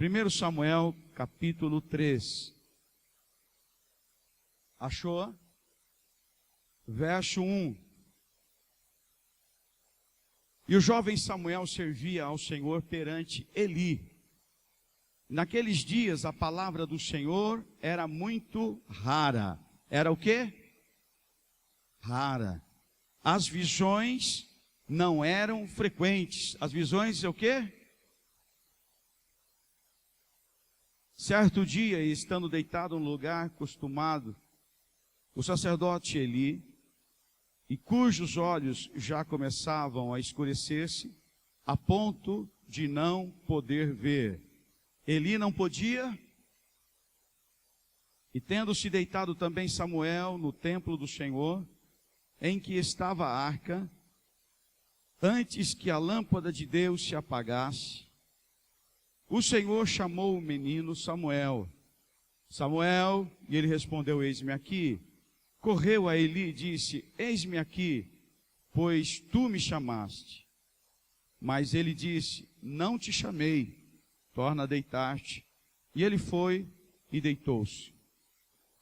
1 Samuel, capítulo 3. Achou? Verso 1. E o jovem Samuel servia ao Senhor perante Eli. Naqueles dias a palavra do Senhor era muito rara. Era o quê? Rara. As visões não eram frequentes. As visões é o quê? Certo dia, estando deitado no lugar acostumado, o sacerdote Eli, e cujos olhos já começavam a escurecer-se, a ponto de não poder ver. Eli não podia, e tendo-se deitado também Samuel no templo do Senhor, em que estava a arca, antes que a lâmpada de Deus se apagasse, o Senhor chamou o menino Samuel. Samuel, e ele respondeu, eis-me aqui. Correu a Eli e disse, eis-me aqui, pois tu me chamaste. Mas ele disse, não te chamei, torna a deitar-te. E ele foi e deitou-se.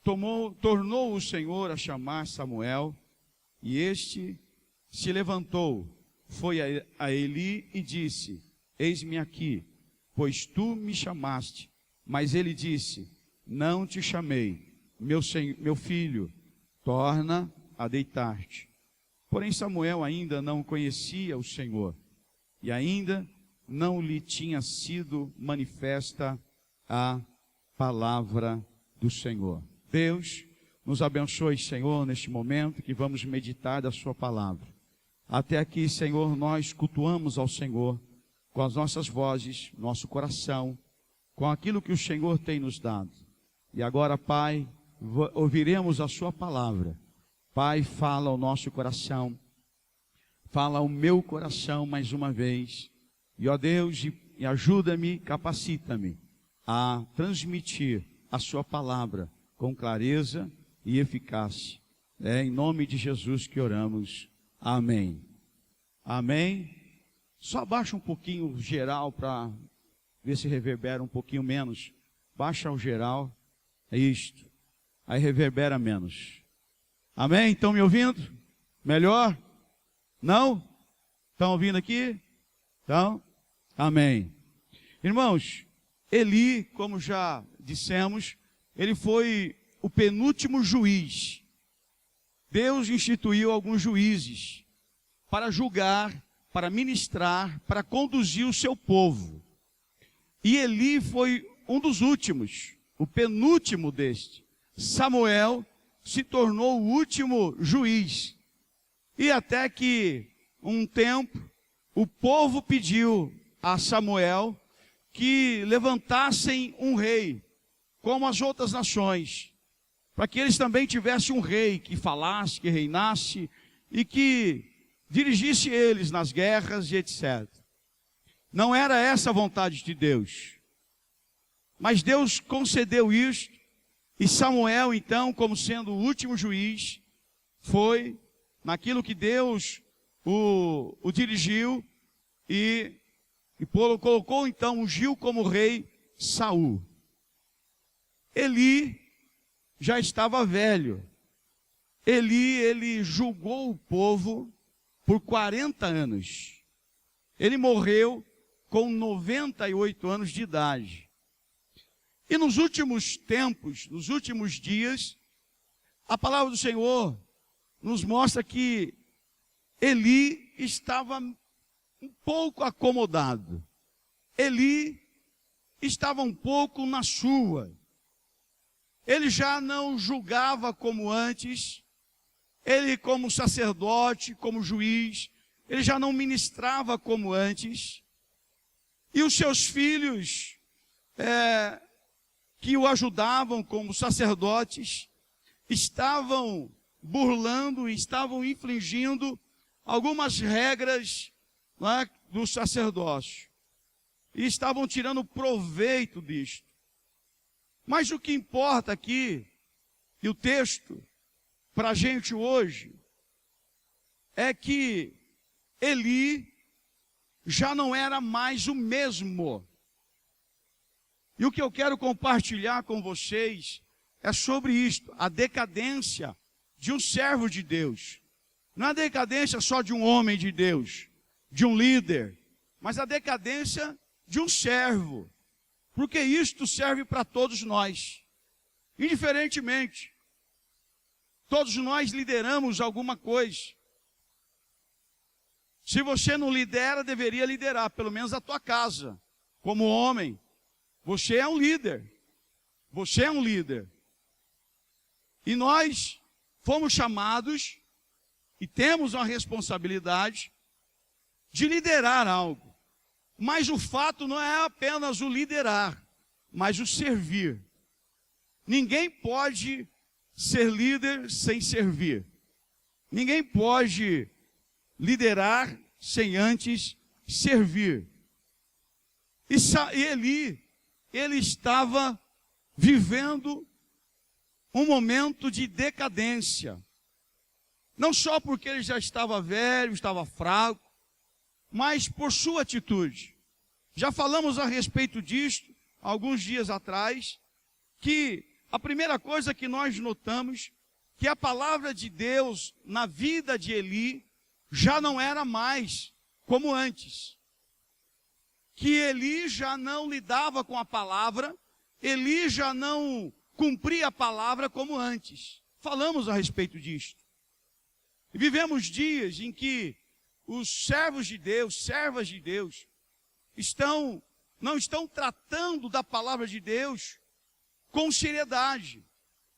Tornou o Senhor a chamar Samuel, e este se levantou, foi a Eli e disse, eis-me aqui, pois tu me chamaste. Mas ele disse, não te chamei, meu filho, torna a deitar-te. Porém Samuel ainda não conhecia o Senhor, e ainda não lhe tinha sido manifesta a palavra do Senhor. Deus, nos abençoe, Senhor, neste momento que vamos meditar da sua palavra. Até aqui, Senhor, nós cultuamos ao Senhor com as nossas vozes, nosso coração, com aquilo que o Senhor tem nos dado. E agora, Pai, ouviremos a sua palavra. Pai, fala ao nosso coração, fala ao meu coração mais uma vez. E, ó Deus, e ajuda-me, capacita-me a transmitir a sua palavra com clareza e eficácia. É em nome de Jesus que oramos. Amém. Amém. Só baixa um pouquinho o geral para ver se reverbera um pouquinho menos. Baixa o geral. É isto. Aí reverbera menos. Amém? Estão me ouvindo? Melhor? Não? Estão ouvindo aqui? Então, amém. Irmãos, Eli, como já dissemos, ele foi o penúltimo juiz. Deus instituiu alguns juízes para julgar, para ministrar, para conduzir o seu povo. E Eli foi um dos últimos, o penúltimo deste. Samuel se tornou o último juiz. E até que, um tempo, o povo pediu a Samuel que levantassem um rei, como as outras nações, para que eles também tivessem um rei que falasse, que reinasse e que dirigisse eles nas guerras e etc. Não era essa a vontade de Deus. Mas Deus concedeu isto, e Samuel, então, como sendo o último juiz, foi naquilo que Deus o dirigiu e colocou, então, ungiu como rei Saul. Eli já estava velho. Ele julgou o povo por 40 anos. Ele morreu com 98 anos de idade. E nos últimos tempos, nos últimos dias, a palavra do Senhor nos mostra que Eli estava um pouco acomodado. Eli estava um pouco na sua. Ele já não julgava como antes. Ele, como sacerdote, como juiz, ele já não ministrava como antes. E os seus filhos, que o ajudavam como sacerdotes, estavam burlando, estavam infringindo algumas regras, do sacerdócio. E estavam tirando proveito disto. Mas o que importa aqui, e o texto, para a gente hoje, é que Eli já não era mais o mesmo. E o que eu quero compartilhar com vocês é sobre isto, a decadência de um servo de Deus. Não é a decadência só de um homem de Deus, de um líder, mas a decadência de um servo. Porque isto serve para todos nós, indiferentemente. Todos nós lideramos alguma coisa. Se você não lidera, deveria liderar, pelo menos a tua casa. Como homem, você é um líder. Você é um líder. E nós fomos chamados e temos uma responsabilidade de liderar algo. Mas o fato não é apenas o liderar, mas o servir. Ninguém pode ser líder sem servir. Ninguém pode liderar sem antes servir. E Eli, ele estava vivendo um momento de decadência. Não só porque ele já estava velho, estava fraco, mas por sua atitude. Já falamos a respeito disto alguns dias atrás, que a primeira coisa que nós notamos, que a palavra de Deus na vida de Eli já não era mais como antes. Que Eli já não lidava com a palavra, Eli já não cumpria a palavra como antes. Falamos a respeito disto. E vivemos dias em que os servos de Deus, servas de Deus, não estão tratando da palavra de Deus com seriedade.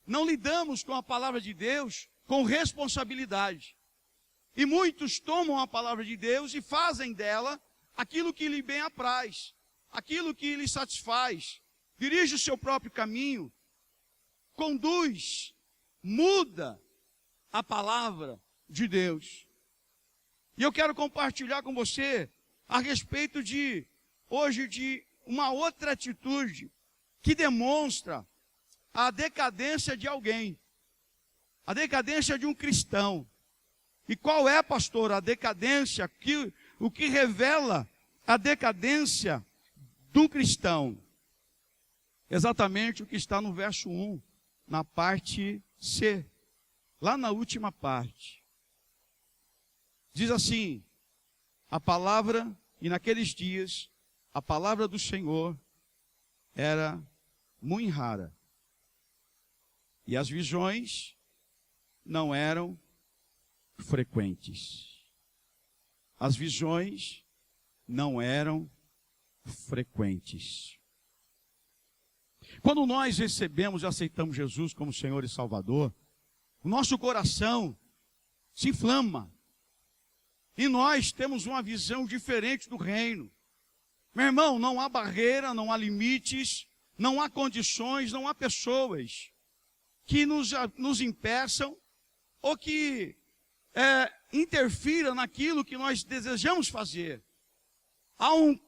Não lidamos com a palavra de Deus com responsabilidade. E muitos tomam a palavra de Deus e fazem dela aquilo que lhe bem apraz, aquilo que lhe satisfaz, dirige o seu próprio caminho, conduz, muda a palavra de Deus. E eu quero compartilhar com você a respeito hoje de uma outra atitude que demonstra a decadência de alguém, a decadência de um cristão. E qual é, pastor, a decadência, o que revela a decadência de um cristão? Exatamente o que está no verso 1, na parte C, lá na última parte. Diz assim, a palavra, e naqueles dias, a palavra do Senhor era muito rara. E as visões não eram frequentes. As visões não eram frequentes. Quando nós recebemos e aceitamos Jesus como Senhor e Salvador, o nosso coração se inflama. E nós temos uma visão diferente do reino. Meu irmão, não há barreira, não há limites, não há condições, não há pessoas que nos impeçam ou que interfira naquilo que nós desejamos fazer. Há um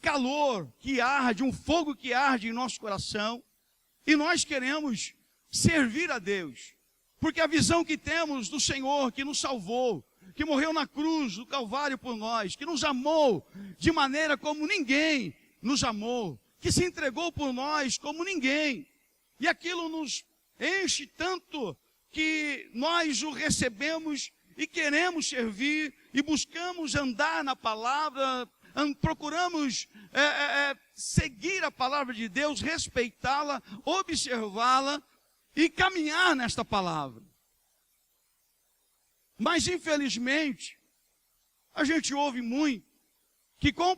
calor que arde, um fogo que arde em nosso coração, e nós queremos servir a Deus, porque a visão que temos do Senhor que nos salvou, que morreu na cruz do Calvário por nós, que nos amou de maneira como ninguém nos amou, que se entregou por nós como ninguém, e aquilo nos enche tanto que nós o recebemos e queremos servir e buscamos andar na palavra, procuramos seguir a palavra de Deus, respeitá-la, observá-la e caminhar nesta palavra. Mas infelizmente, a gente ouve muito que com o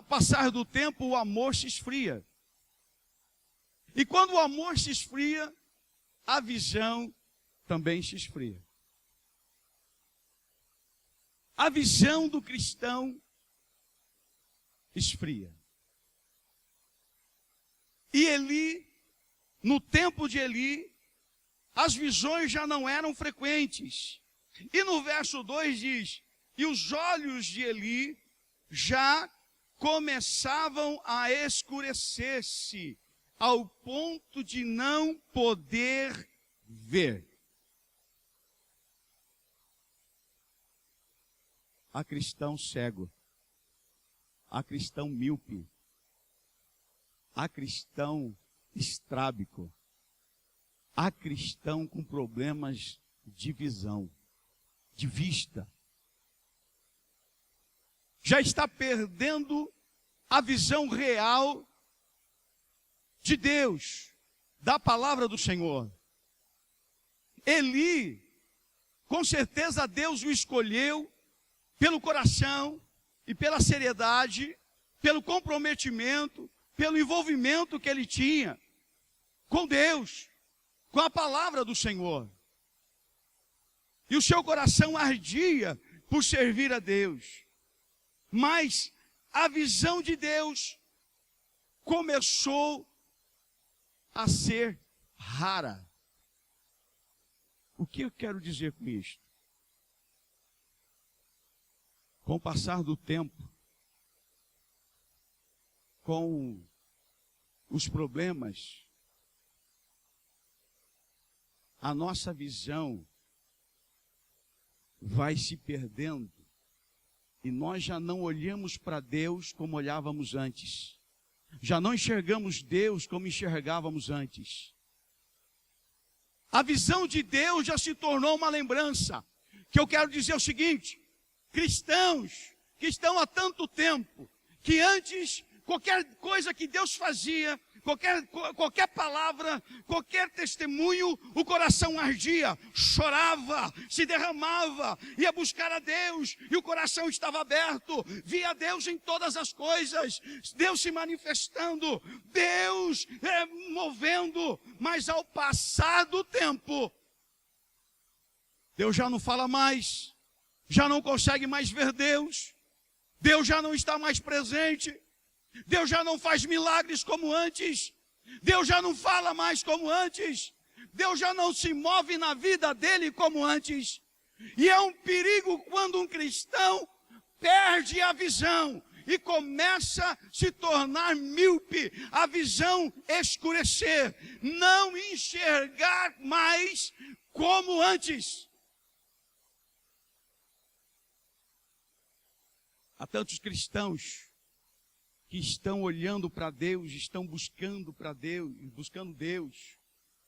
passar do tempo o amor se esfria. E quando o amor se esfria, a visão também se esfria. A visão do cristão esfria. E Eli, no tempo de Eli, as visões já não eram frequentes. E no verso 2 diz, e os olhos de Eli já começavam a escurecer-se, ao ponto de não poder ver. Há cristão cego, há cristão míope, Há cristão estrábico. Há cristão com problemas de visão, de vista. Já está perdendo a visão real de Deus, da palavra do Senhor. Eli, com certeza Deus o escolheu pelo coração e pela seriedade, pelo comprometimento, pelo envolvimento que ele tinha com Deus, com a palavra do Senhor. E o seu coração ardia por servir a Deus. Mas a visão de Deus começou a ser rara. O que eu quero dizer com isto? Com o passar do tempo, com os problemas, a nossa visão vai se perdendo e nós já não olhamos para Deus como olhávamos antes. Já não enxergamos Deus como enxergávamos antes. A visão de Deus já se tornou uma lembrança. Que eu quero dizer o seguinte: cristãos que estão há tanto tempo, que antes qualquer coisa que Deus fazia, qualquer palavra, qualquer testemunho, o coração ardia, chorava, se derramava, ia buscar a Deus, e o coração estava aberto, via Deus em todas as coisas, Deus se manifestando, Deus movendo, mas ao passar do tempo, Deus já não fala mais, já não consegue mais ver Deus, Deus já não está mais presente, Deus já não faz milagres como antes, Deus já não fala mais como antes, Deus já não se move na vida dele como antes. E é um perigo quando um cristão perde a visão e começa a se tornar míope, a visão escurecer, não enxergar mais como antes. Há tantos cristãos que estão olhando para Deus, estão buscando Deus,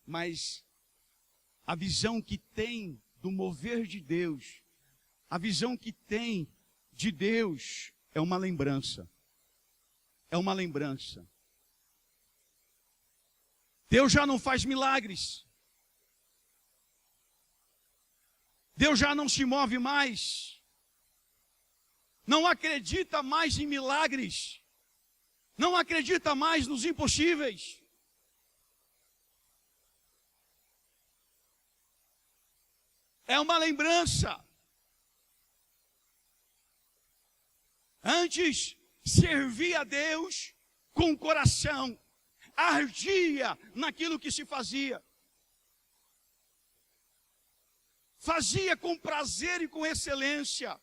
mas a visão que tem do mover de Deus, a visão que tem de Deus é uma lembrança. É uma lembrança. Deus já não faz milagres. Deus já não se move mais. Não acredita mais em milagres. Não acredita mais nos impossíveis. É uma lembrança. Antes, servia a Deus com o coração, ardia naquilo que se fazia. Fazia com prazer e com excelência.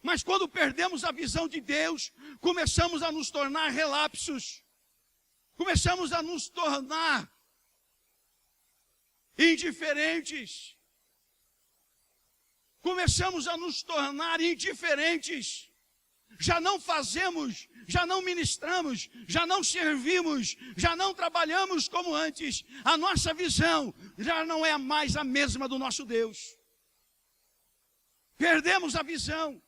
Mas quando perdemos a visão de Deus, começamos a nos tornar relapsos. Começamos a nos tornar indiferentes. Começamos a nos tornar indiferentes. Já não fazemos, já não ministramos, já não servimos, já não trabalhamos como antes. A nossa visão já não é mais a mesma do nosso Deus. Perdemos a visão.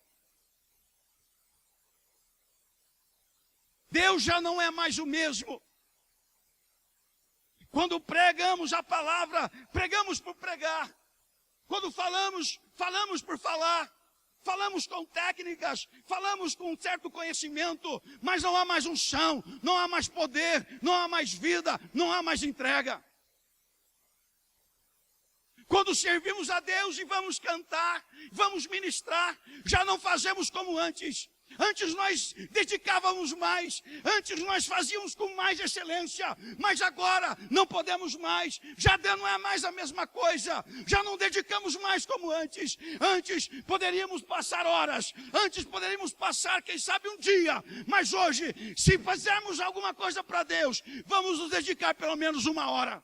Deus já não é mais o mesmo. Quando pregamos a palavra, pregamos por pregar. Quando falamos, falamos por falar. Falamos com técnicas, falamos com um certo conhecimento, mas não há mais unção, não há mais poder, não há mais vida, não há mais entrega. Quando servimos a Deus e vamos cantar, vamos ministrar, já não fazemos como antes. Antes nós dedicávamos mais, antes nós fazíamos com mais excelência, mas agora não podemos mais, já não é mais a mesma coisa, já não dedicamos mais como antes. Antes poderíamos passar horas, antes poderíamos passar, quem sabe, um dia, mas hoje, se fizermos alguma coisa para Deus, vamos nos dedicar pelo menos 1 hora.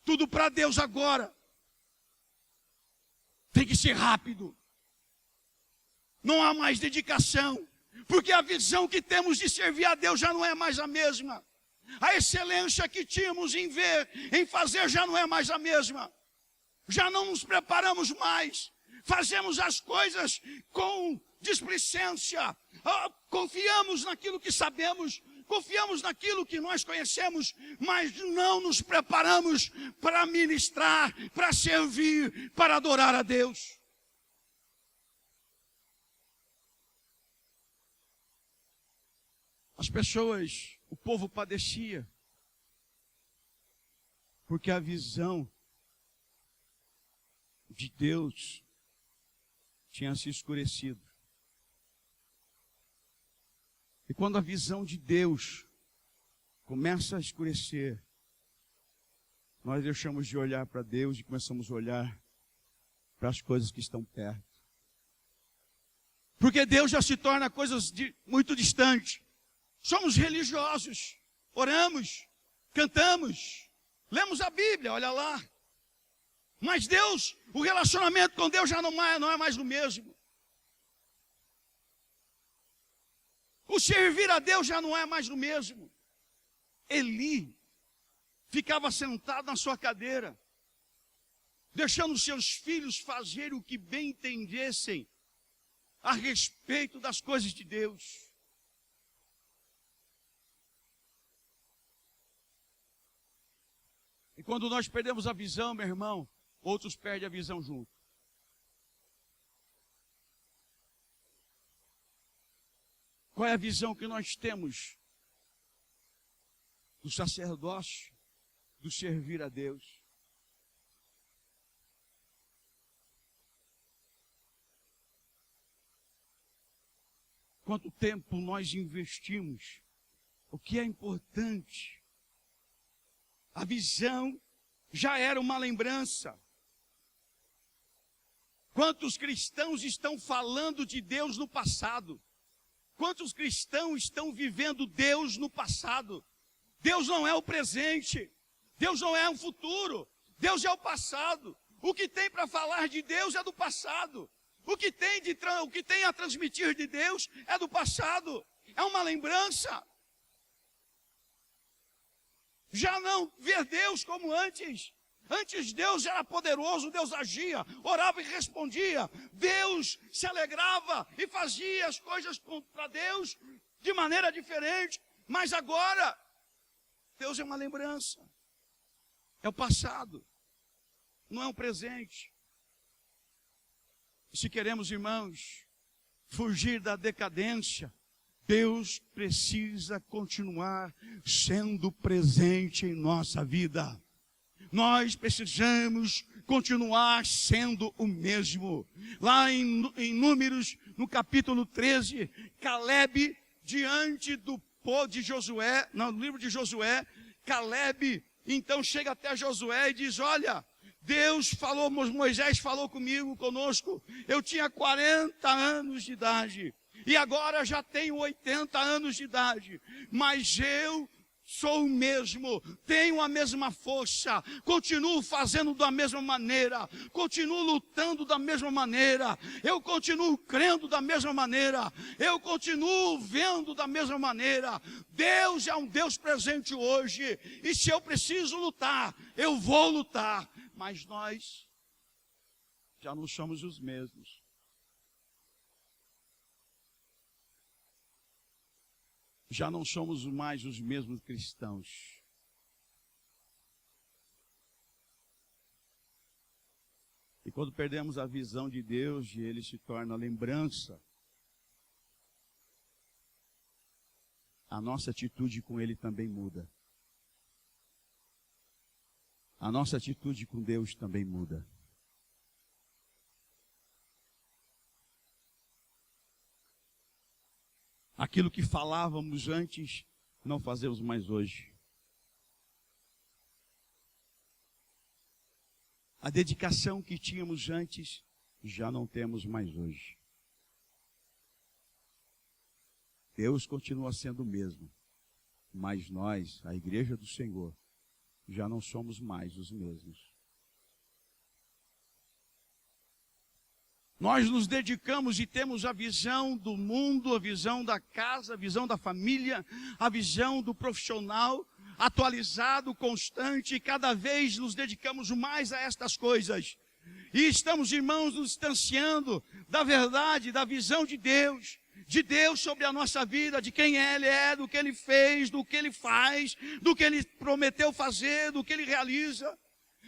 Tudo para Deus agora tem que ser rápido. Não há mais dedicação. Porque a visão que temos de servir a Deus já não é mais a mesma. A excelência que tínhamos em ver, em fazer, já não é mais a mesma. Já não nos preparamos mais. Fazemos as coisas com displicência. Confiamos naquilo que sabemos, confiamos naquilo que nós conhecemos, mas não nos preparamos para ministrar, para servir, para adorar a Deus. As pessoas, o povo padecia, porque a visão de Deus tinha se escurecido. E quando a visão de Deus começa a escurecer, nós deixamos de olhar para Deus e começamos a olhar para as coisas que estão perto. Porque Deus já se torna coisas muito distantes. Somos religiosos, oramos, cantamos, lemos a Bíblia, olha lá. Mas Deus, o relacionamento com Deus já não é mais o mesmo. O servir a Deus já não é mais o mesmo. Eli ficava sentado na sua cadeira, deixando seus filhos fazerem o que bem entendessem a respeito das coisas de Deus. E quando nós perdemos a visão, meu irmão, outros perdem a visão junto. Qual é a visão que nós temos do sacerdócio, do servir a Deus? Quanto tempo nós investimos? O que é importante? A visão já era uma lembrança. Quantos cristãos estão falando de Deus no passado? Quantos cristãos estão vivendo Deus no passado? Deus não é o presente. Deus não é o futuro. Deus é o passado. O que tem para falar de Deus é do passado. O que tem a transmitir de Deus é do passado. É uma lembrança. Já não ver Deus como antes. Antes Deus era poderoso, Deus agia, orava e respondia. Deus se alegrava e fazia as coisas para Deus de maneira diferente. Mas agora, Deus é uma lembrança. É o passado, não é o presente. E se queremos, irmãos, fugir da decadência, Deus precisa continuar sendo presente em nossa vida. Nós precisamos continuar sendo o mesmo. Lá em Números, no capítulo 13, Caleb, diante do povo de Josué, no livro de Josué, Caleb, então chega até Josué e diz, olha, Deus falou, Moisés falou conosco, eu tinha 40 anos de idade, e agora já tenho 80 anos de idade, mas eu sou o mesmo, tenho a mesma força, continuo fazendo da mesma maneira, continuo lutando da mesma maneira, eu continuo crendo da mesma maneira, eu continuo vendo da mesma maneira. Deus é um Deus presente hoje, e se eu preciso lutar, eu vou lutar, mas nós já não somos os mesmos. Já não somos mais os mesmos cristãos. E quando perdemos a visão de Deus, e Ele se torna lembrança, a nossa atitude com Ele também muda. A nossa atitude com Deus também muda. Aquilo que falávamos antes, não fazemos mais hoje. A dedicação que tínhamos antes, já não temos mais hoje. Deus continua sendo o mesmo, mas nós, a igreja do Senhor, já não somos mais os mesmos. Nós nos dedicamos e temos a visão do mundo, a visão da casa, a visão da família, a visão do profissional, atualizado, constante, e cada vez nos dedicamos mais a estas coisas. E estamos, irmãos, nos distanciando da verdade, da visão de Deus sobre a nossa vida, de quem Ele é, do que Ele fez, do que Ele faz, do que Ele prometeu fazer, do que Ele realiza.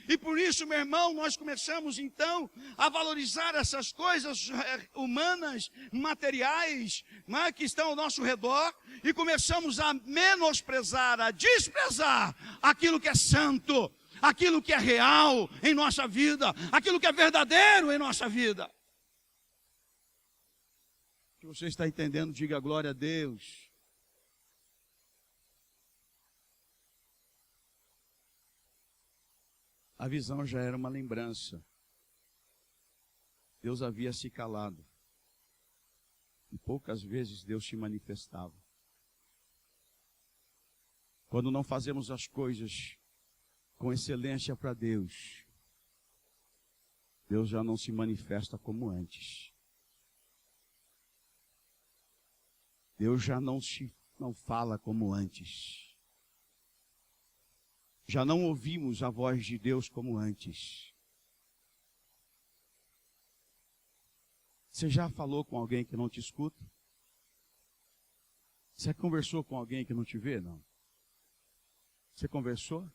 E por isso, meu irmão, nós começamos então a valorizar essas coisas humanas, materiais, que estão ao nosso redor, e começamos a menosprezar, a desprezar aquilo que é santo, aquilo que é real em nossa vida, aquilo que é verdadeiro em nossa vida. Se você está entendendo, diga glória a Deus. A visão já era uma lembrança. Deus havia se calado. E poucas vezes Deus se manifestava. Quando não fazemos as coisas com excelência para Deus, Deus já não se manifesta como antes. Deus já não fala como antes. Já não ouvimos a voz de Deus como antes. Você já falou com alguém que não te escuta? Você conversou com alguém que não te vê? Não. Você conversou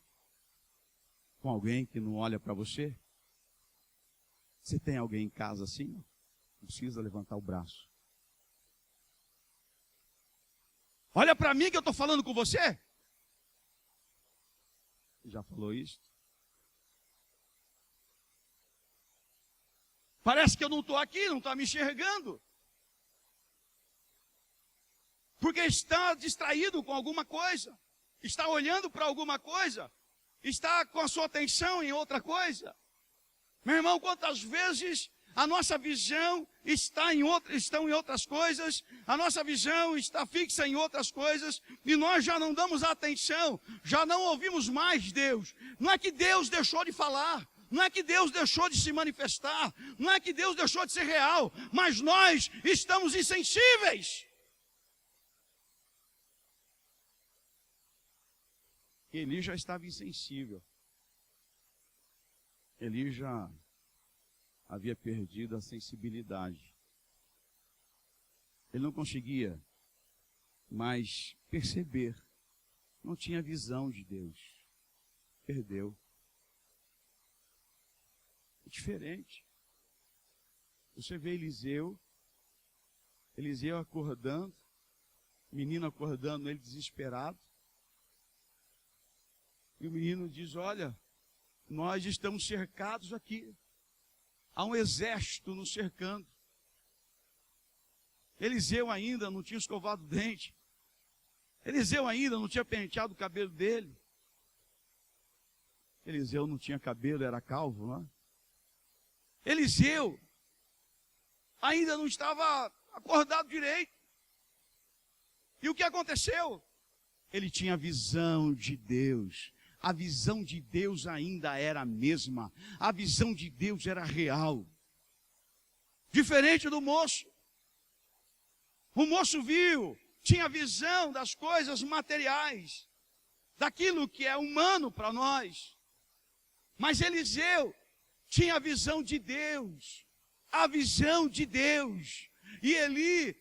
com alguém que não olha para você? Você tem alguém em casa assim? Não precisa levantar o braço. Olha para mim que eu estou falando com você. Já falou isso? Parece que eu não estou aqui, não está me enxergando. Porque está distraído com alguma coisa. Está olhando para alguma coisa. Está com a sua atenção em outra coisa. Meu irmão, quantas vezes a nossa visão estão em outras coisas, a nossa visão está fixa em outras coisas, e nós já não damos atenção, já não ouvimos mais Deus. Não é que Deus deixou de falar, não é que Deus deixou de se manifestar, não é que Deus deixou de ser real, mas nós estamos insensíveis. Eli já estava insensível. Eli já havia perdido a sensibilidade. Ele não conseguia mais perceber. Não tinha visão de Deus. Perdeu. É diferente. Você vê Eliseu acordando, menino acordando, ele desesperado. E o menino diz, olha, nós estamos cercados aqui. Há um exército nos cercando. Eliseu ainda não tinha escovado o dente. Eliseu ainda não tinha penteado o cabelo dele. Eliseu não tinha cabelo, era calvo, não é? Eliseu ainda não estava acordado direito. E o que aconteceu? Ele tinha visão de Deus. A visão de Deus ainda era a mesma. A visão de Deus era real. Diferente do moço. O moço viu, tinha visão das coisas materiais, daquilo que é humano para nós. Mas Eliseu tinha a visão de Deus. A visão de Deus. E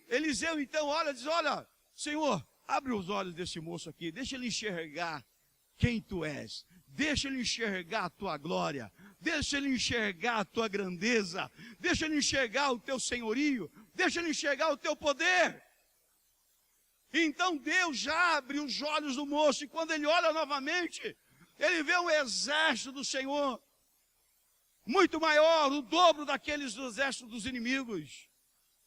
Eliseu então olha e diz, olha, Senhor, abre os olhos desse moço aqui, deixa ele enxergar quem tu és, deixa ele enxergar a tua glória, deixa ele enxergar a tua grandeza, deixa ele enxergar o teu senhorio, deixa ele enxergar o teu poder. Então Deus já abre os olhos do moço, e quando ele olha novamente, ele vê um exército do Senhor, muito maior, o dobro daqueles do exército dos inimigos.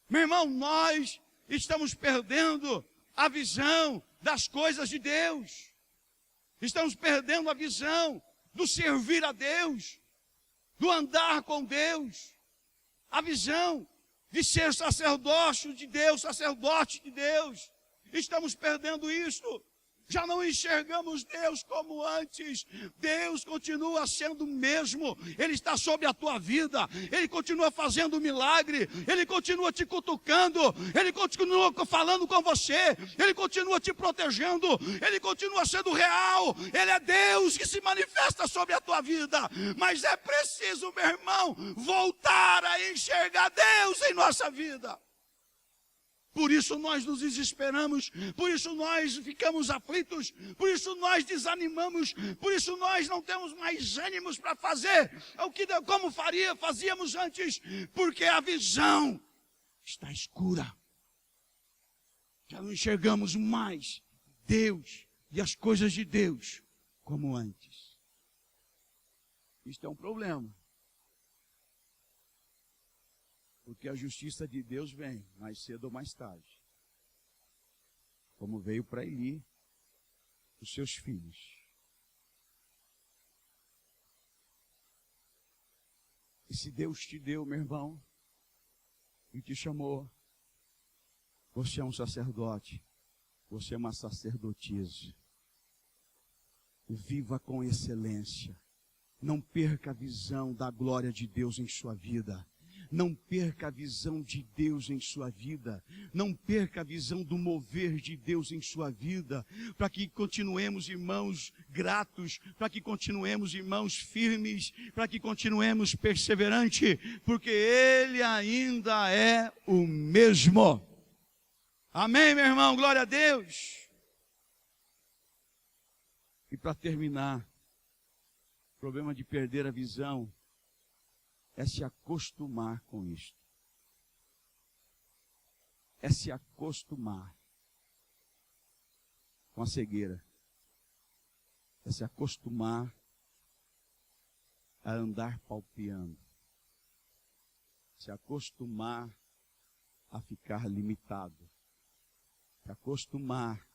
Meu irmão, nós estamos perdendo a visão das coisas de Deus. Estamos perdendo a visão do servir a Deus, do andar com Deus, a visão de ser sacerdócio de Deus, sacerdote de Deus. Estamos perdendo isso. Já não enxergamos Deus como antes. Deus continua sendo o mesmo. Ele está sobre a tua vida. Ele continua fazendo milagre. Ele continua te cutucando. Ele continua falando com você. Ele continua te protegendo. Ele continua sendo real. Ele é Deus que se manifesta sobre a tua vida. Mas é preciso, meu irmão, voltar a enxergar Deus em nossa vida. Por isso nós nos desesperamos, por isso nós ficamos aflitos, por isso nós desanimamos, por isso nós não temos mais ânimos para fazer o que como fazíamos antes, porque a visão está escura. Já não enxergamos mais Deus e as coisas de Deus como antes. Isto é um problema. Porque a justiça de Deus vem, mais cedo ou mais tarde. Como veio para Eli, os seus filhos. E se Deus te deu, meu irmão, e te chamou, você é um sacerdote, você é uma sacerdotisa. Viva com excelência. Não perca a visão da glória de Deus em sua vida. Não perca a visão de Deus em sua vida. Não perca a visão do mover de Deus em sua vida. Para que continuemos, irmãos, gratos. Para que continuemos, irmãos, firmes. Para que continuemos perseverantes. Porque Ele ainda é o mesmo. Amém, meu irmão? Glória a Deus. E para terminar, o problema de perder a visão é se acostumar com isto. É se acostumar com a cegueira. É se acostumar a andar palpeando. Se acostumar a ficar limitado. Se acostumar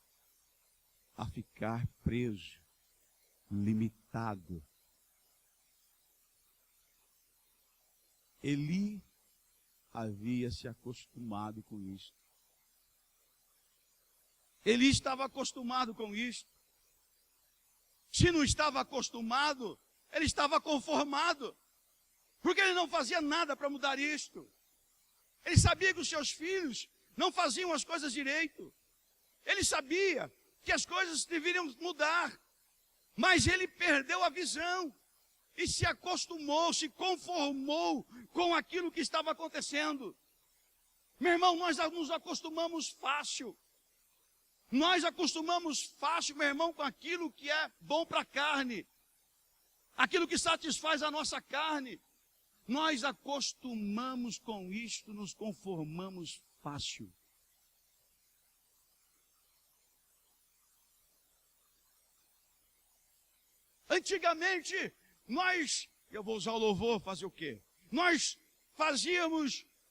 a ficar preso, limitado. Eli havia se acostumado com isso. Eli estava acostumado com isso. Se não estava acostumado, ele estava conformado. Porque ele não fazia nada para mudar isto. Ele sabia que os seus filhos não faziam as coisas direito. Ele sabia que as coisas deveriam mudar. Mas ele perdeu a visão. E se acostumou, se conformou com aquilo que estava acontecendo. Meu irmão, nós nos acostumamos fácil. Nós acostumamos fácil, meu irmão, com aquilo que é bom para a carne. Aquilo que satisfaz a nossa carne. Nós acostumamos com isto, nos conformamos fácil. Antigamente, eu vou usar o louvor, fazer o quê? Nós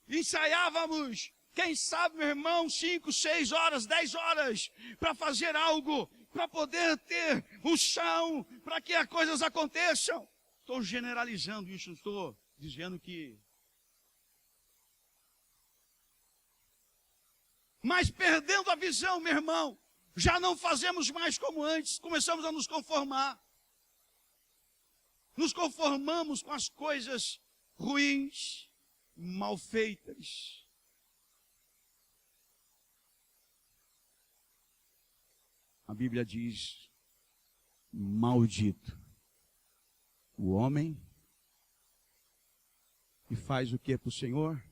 ensaiávamos, quem sabe, meu irmão, 5, 6 horas, 10 horas, para fazer algo, para poder ter o chão, para que as coisas aconteçam. Estou generalizando isso, estou dizendo que... Mas perdendo a visão, meu irmão, já não fazemos mais como antes, começamos a nos conformar. Nos conformamos com as coisas ruins, mal feitas. A Bíblia diz, maldito o homem que faz o que para o Senhor?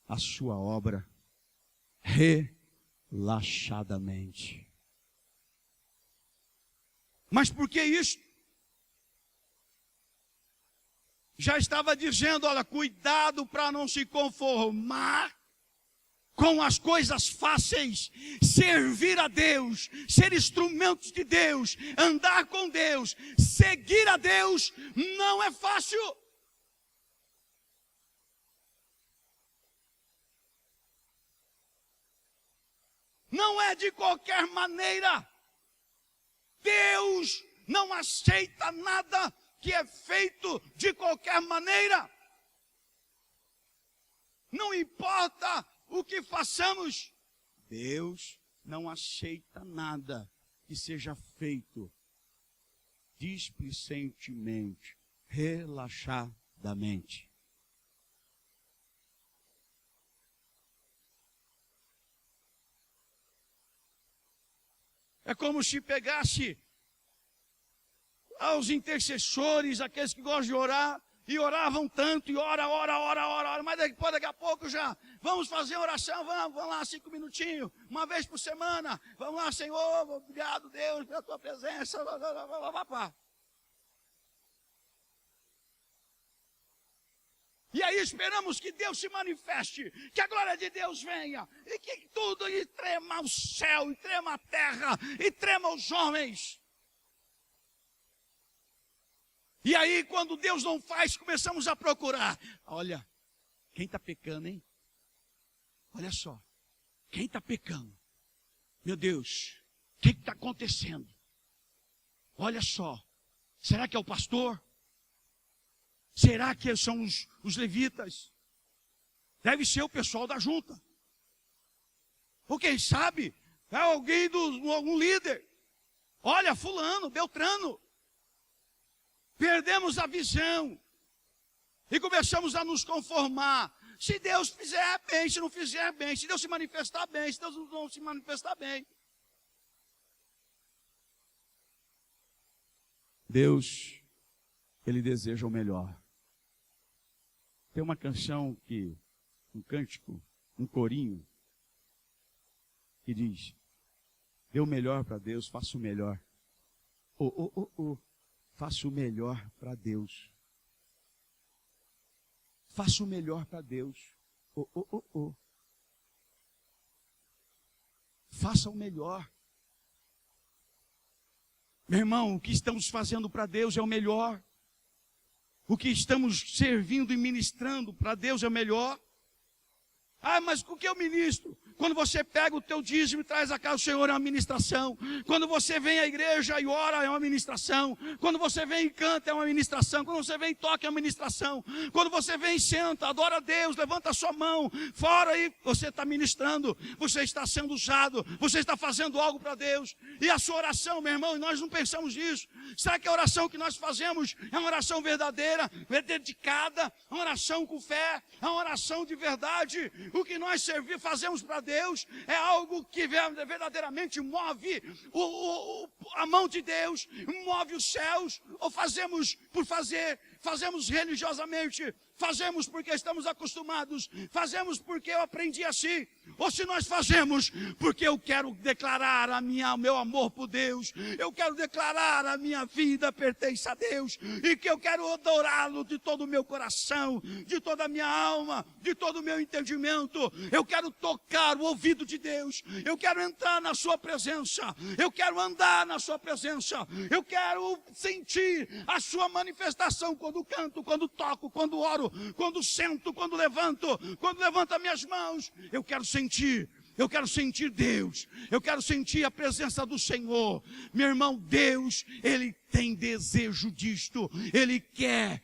A sua obra relaxadamente. Mas por que isso? Já estava dizendo, olha, cuidado para não se conformar com as coisas fáceis, servir a Deus, ser instrumentos de Deus, andar com Deus, seguir a Deus, não é fácil. Não é de qualquer maneira. Deus não aceita nada que é feito de qualquer maneira. Não importa o que façamos, Deus não aceita nada que seja feito displicentemente, relaxadamente. É como se pegasse aos intercessores, aqueles que gostam de orar, e oravam tanto, e ora, mas daqui a pouco já, vamos fazer oração, vamos lá, 5 minutinhos, uma vez por semana, vamos lá, Senhor, obrigado, Deus, pela tua presença, E aí esperamos que Deus se manifeste, que a glória de Deus venha, e que tudo, e trema o céu, e trema a terra, e trema os homens. E aí, quando Deus não faz, começamos a procurar. Olha, quem está pecando, hein? Olha só, quem está pecando? Meu Deus, o que está acontecendo? Olha só, será que é o pastor? Será que são os levitas? Deve ser o pessoal da junta. Ou quem sabe, é alguém, algum líder. Olha, fulano, Beltrano. Perdemos a visão e começamos a nos conformar. Se Deus fizer bem, se não fizer bem, se Deus se manifestar bem, se Deus não se manifestar bem. Deus, Ele deseja o melhor. Tem uma canção um cântico, um corinho, que diz: dê o melhor para Deus, faça o melhor. Faça o melhor para Deus. Faça o melhor para Deus. Faça o melhor. Meu irmão, o que estamos fazendo para Deus é o melhor. O que estamos servindo e ministrando para Deus é o melhor. Ah, mas o que eu ministro? Quando você pega o teu dízimo e traz a casa do Senhor, é uma ministração. Quando você vem à igreja e ora, é uma ministração. Quando você vem e canta, é uma ministração. Quando você vem e toca, é uma ministração. Quando você vem e senta, adora a Deus, levanta a sua mão, fora aí, você está ministrando, você está sendo usado, você está fazendo algo para Deus. E a sua oração, meu irmão, nós não pensamos nisso. Será que a oração que nós fazemos é uma oração verdadeira, dedicada, uma oração com fé, é uma oração de verdade? O que nós fazemos para Deus é algo que verdadeiramente move a mão de Deus, move os céus, ou fazemos por fazer, fazemos religiosamente, fazemos porque estamos acostumados, fazemos porque eu aprendi assim, ou se nós fazemos porque eu quero declarar o meu amor por Deus, eu quero declarar a minha vida pertence a Deus, e que eu quero adorá-lo de todo o meu coração, de toda a minha alma, de todo o meu entendimento. Eu quero tocar o ouvido de Deus, eu quero entrar na sua presença, eu quero andar na sua presença, eu quero sentir a sua manifestação quando canto, quando toco, quando oro, quando sento, quando levanto as minhas mãos. Eu quero sentir Deus, eu quero sentir a presença do Senhor. Meu irmão, Deus, Ele tem desejo disto, Ele quer,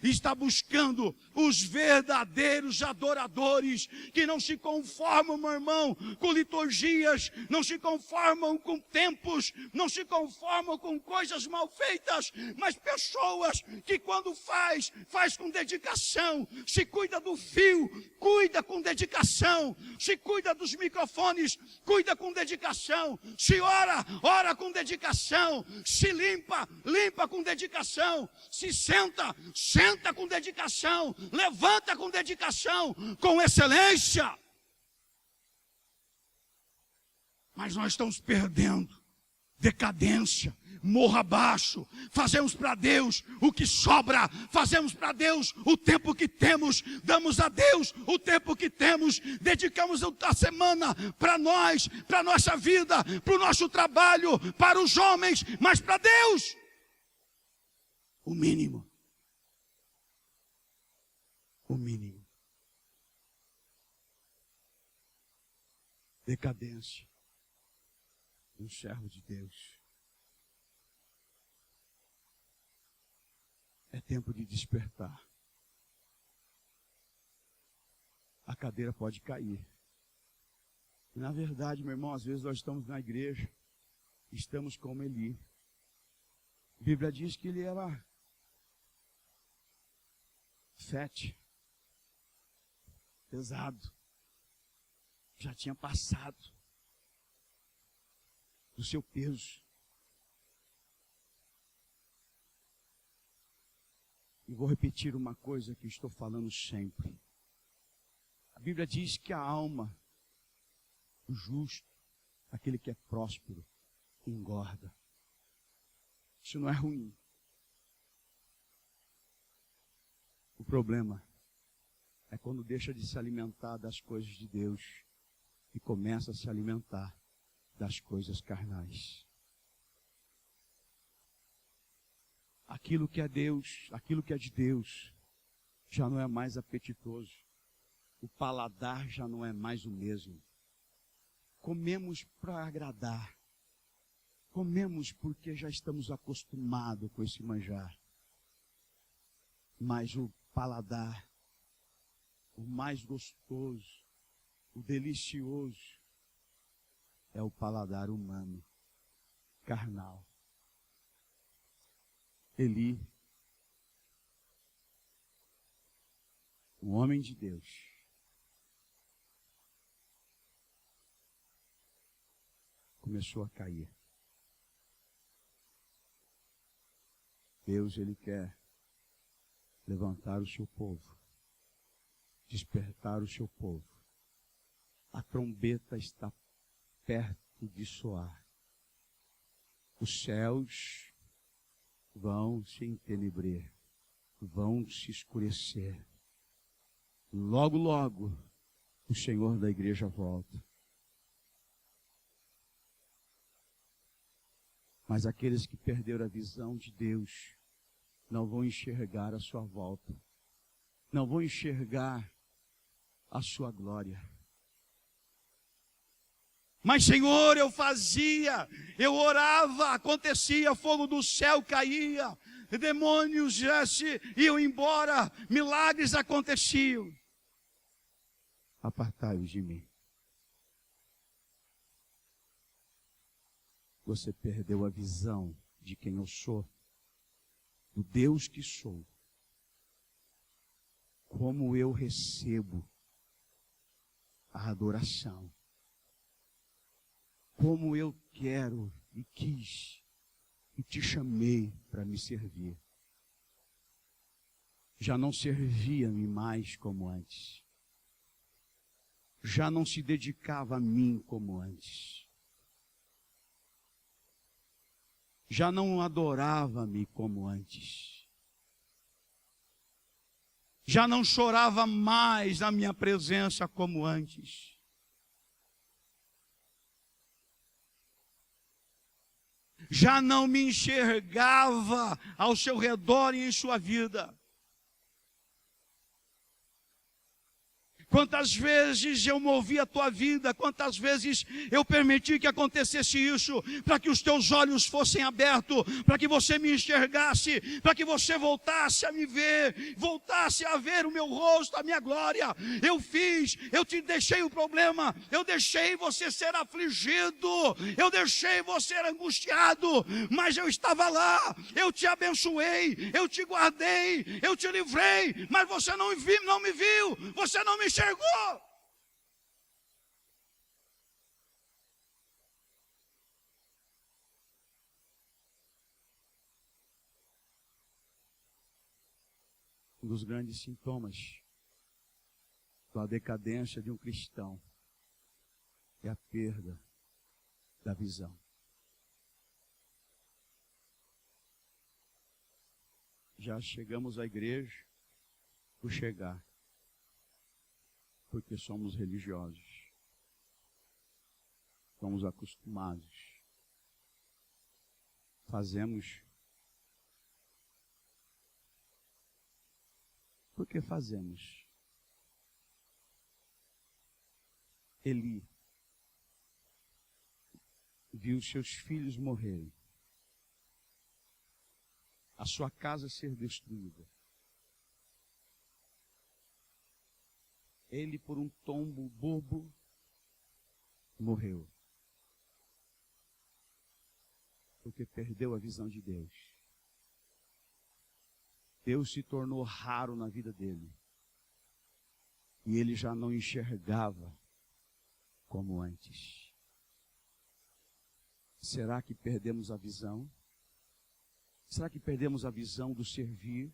está buscando os verdadeiros adoradores, que não se conformam, meu irmão, com liturgias, não se conformam com tempos, não se conformam com coisas mal feitas, mas pessoas que quando faz com dedicação, se cuida do fio, cuida com dedicação, se cuida dos microfones, cuida com dedicação, se ora com dedicação, se limpa com dedicação, se senta com dedicação, levanta com dedicação, com excelência. Mas nós estamos perdendo, decadência, morra abaixo, fazemos para Deus o que sobra, fazemos para Deus o tempo que temos, damos a Deus o tempo que temos, dedicamos a semana para nós, para a nossa vida, para o nosso trabalho, para os homens, mas para Deus, o mínimo. Decadência de um servo de Deus. É tempo de despertar. A cadeira pode cair. Na verdade, meu irmão, às vezes nós estamos na igreja, estamos como Eli. A Bíblia diz que ele era pesado, já tinha passado do seu peso. E vou repetir uma coisa que estou falando sempre. A Bíblia diz que a alma, o justo, aquele que é próspero, engorda. Isso não é ruim. O problema é quando deixa de se alimentar das coisas de Deus e começa a se alimentar das coisas carnais. Aquilo que é Deus, aquilo que é de Deus, já não é mais apetitoso. O paladar já não é mais o mesmo. Comemos para agradar. Comemos porque já estamos acostumados com esse manjar. Mas o paladar, o mais gostoso, o delicioso, é o paladar humano, carnal. Eli, um homem de Deus, começou a cair. Deus, Ele quer levantar o seu povo, despertar o seu povo. A trombeta está perto de soar. Os céus vão se entenebrer, vão se escurecer. Logo, logo, o Senhor da igreja volta. Mas aqueles que perderam a visão de Deus não vão enxergar a sua volta, não vão enxergar a sua glória. Mas, Senhor, eu fazia, eu orava, acontecia, fogo do céu caía, demônios já se iam embora, milagres aconteciam. Apartai-vos de mim. Você perdeu a visão de quem eu sou, do Deus que sou. Como eu recebo a adoração. Como eu quero e quis e te chamei para me servir. Já não servia-me mais como antes. Já não se dedicava a mim como antes. Já não adorava-me como antes. Já não chorava mais na minha presença como antes. Já não me enxergava ao seu redor e em sua vida. Quantas vezes eu movi a tua vida, quantas vezes eu permiti que acontecesse isso, para que os teus olhos fossem abertos, para que você me enxergasse, para que você voltasse a me ver, voltasse a ver o meu rosto, a minha glória. Eu fiz, eu te deixei o problema, eu deixei você ser afligido, eu deixei você ser angustiado, mas eu estava lá, eu te abençoei, eu te guardei, eu te livrei, mas você não me viu, você não me enxergou. Um dos grandes sintomas da decadência de um cristão é a perda da visão. Já chegamos à igreja por chegar, porque somos religiosos, somos acostumados, fazemos porque fazemos. Eli viu seus filhos morrerem, a sua casa ser destruída. Ele, por um tombo bobo, morreu. Porque perdeu a visão de Deus. Deus se tornou raro na vida dele. E ele já não enxergava como antes. Será que perdemos a visão? Será que perdemos a visão do servir?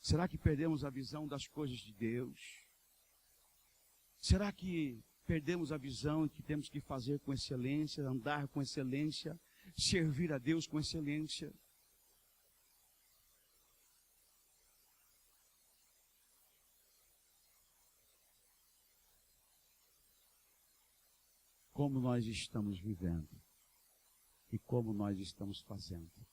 Será que perdemos a visão das coisas de Deus? Será que perdemos a visão que temos que fazer com excelência, andar com excelência, servir a Deus com excelência? Como nós estamos vivendo e como nós estamos fazendo?